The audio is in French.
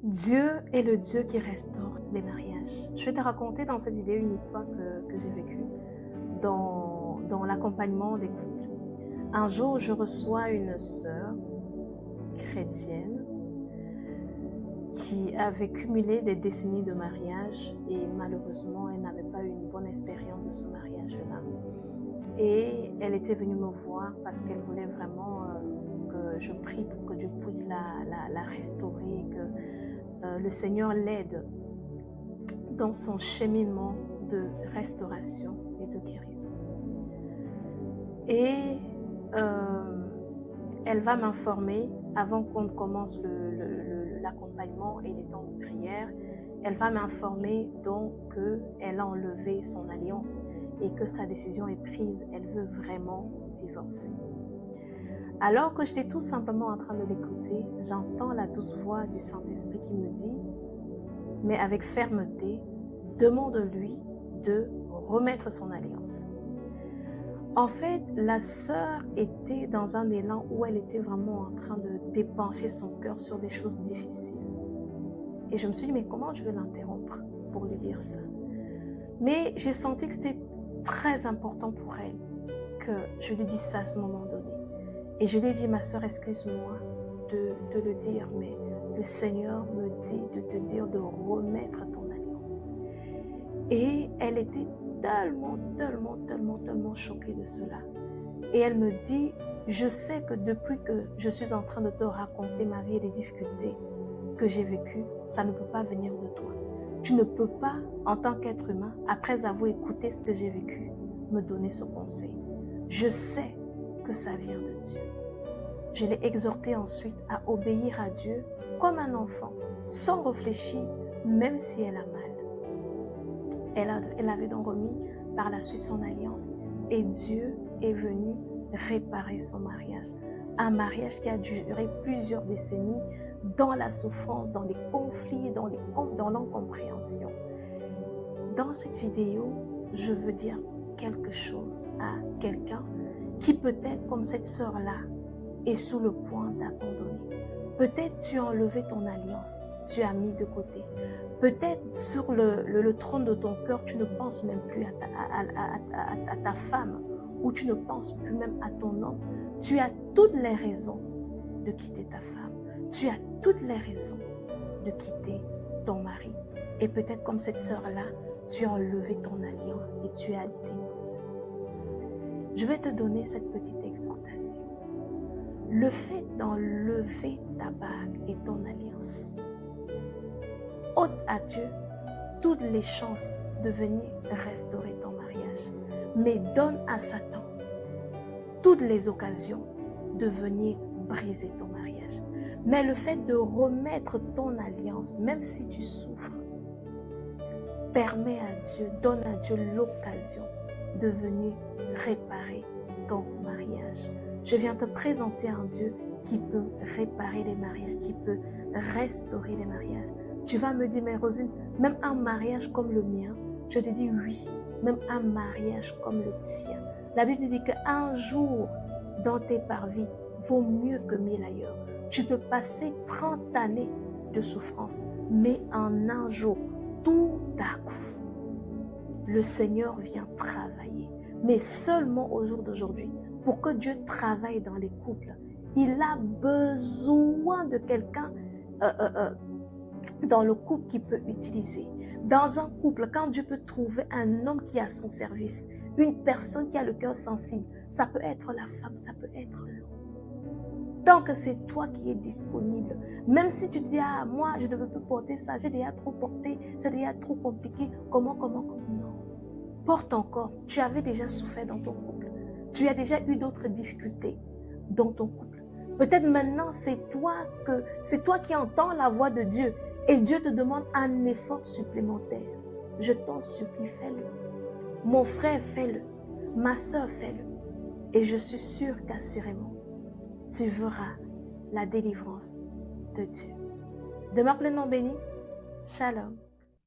Dieu est le Dieu qui restaure les mariages. Je vais te raconter dans cette vidéo une histoire que j'ai vécue dans l'accompagnement des couples. Un jour, je reçois une sœur chrétienne qui avait cumulé des décennies de mariage et malheureusement, elle n'avait pas eu une bonne expérience de ce mariage-là. Et elle était venue me voir parce qu'elle voulait vraiment que je prie pour que Dieu puisse la restaurer, que le Seigneur l'aide dans son cheminement de restauration et de guérison. Et elle va m'informer, avant qu'on commence l'accompagnement et les temps de prière, elle va m'informer donc qu'elle a enlevé son alliance et que sa décision est prise, elle veut vraiment divorcer. Alors que j'étais tout simplement en train de l'écouter, j'entends la douce voix du Saint-Esprit qui me dit, mais avec fermeté, demande-lui de remettre son alliance. En fait, la sœur était dans un élan où elle était vraiment en train de dépenser son cœur sur des choses difficiles. Et je me suis dit, mais comment je vais l'interrompre pour lui dire ça? Mais j'ai senti que c'était très important pour elle que je lui dise ça à ce moment donné. Et je lui ai dit, ma sœur, excuse-moi de le dire, mais le Seigneur me dit de te dire de remettre ton alliance. Et elle était tellement choquée de cela. Et elle me dit, je sais que depuis que je suis en train de te raconter ma vie et les difficultés que j'ai vécues, ça ne peut pas venir de toi. Tu ne peux pas, en tant qu'être humain, après avoir écouté ce que j'ai vécu, me donner ce conseil. Je sais que ça vient de Dieu. Je l'ai exhortée ensuite à obéir à Dieu comme un enfant, sans réfléchir, même si elle a mal. Elle avait donc remis par la suite son alliance et Dieu est venu réparer son mariage. Un mariage qui a duré plusieurs décennies dans la souffrance, dans les conflits, dans l'incompréhension. Dans cette vidéo, je veux dire quelque chose à quelqu'un qui peut-être, comme cette sœur-là, est sous le point d'abandonner. Peut-être tu as enlevé ton alliance, tu as mis de côté. Peut-être sur le trône de ton cœur, tu ne penses même plus à ta femme ou tu ne penses plus même à ton homme. Tu as toutes les raisons de quitter ta femme. Tu as toutes les raisons de quitter ton mari. Et peut-être comme cette sœur-là, tu as enlevé ton alliance et tu as dénoncé. Je vais te donner cette petite exhortation. Le fait d'enlever ta bague et ton alliance ôte à Dieu toutes les chances de venir restaurer ton mariage, mais donne à Satan toutes les occasions de venir briser ton mariage. Mais le fait de remettre ton alliance, même si tu souffres, permet à Dieu, donne à Dieu l'occasion de venir réparer ton mariage. Je viens te présenter un Dieu qui peut réparer les mariages, qui peut restaurer les mariages. Tu vas me dire, mais Rosine, même un mariage comme le mien, je te dis oui, même un mariage comme le tien. La Bible dit qu'un jour dans tes parvis vaut mieux que 1000 ailleurs. Tu peux passer 30 années de souffrance, mais en un jour, tout à coup, le Seigneur vient travailler. Mais seulement au jour d'aujourd'hui, pour que Dieu travaille dans les couples, il a besoin de quelqu'un dans le couple qui peut utiliser. Dans un couple, quand Dieu peut trouver un homme qui est à son service, une personne qui a le cœur sensible, ça peut être la femme, ça peut être l'homme. Tant que c'est toi qui es disponible, même si tu dis, ah, moi, je ne veux plus porter ça, j'ai déjà trop porté, c'est déjà trop compliqué, comment, non. Porte encore, tu avais déjà souffert dans ton couple, tu as déjà eu d'autres difficultés dans ton couple. Peut-être maintenant, c'est toi qui entends la voix de Dieu et Dieu te demande un effort supplémentaire. Je t'en supplie, fais-le. Mon frère, fais-le. Ma soeur, fais-le. Et je suis sûre qu'assurément, tu verras la délivrance de Dieu. Demeure pleinement béni. Shalom.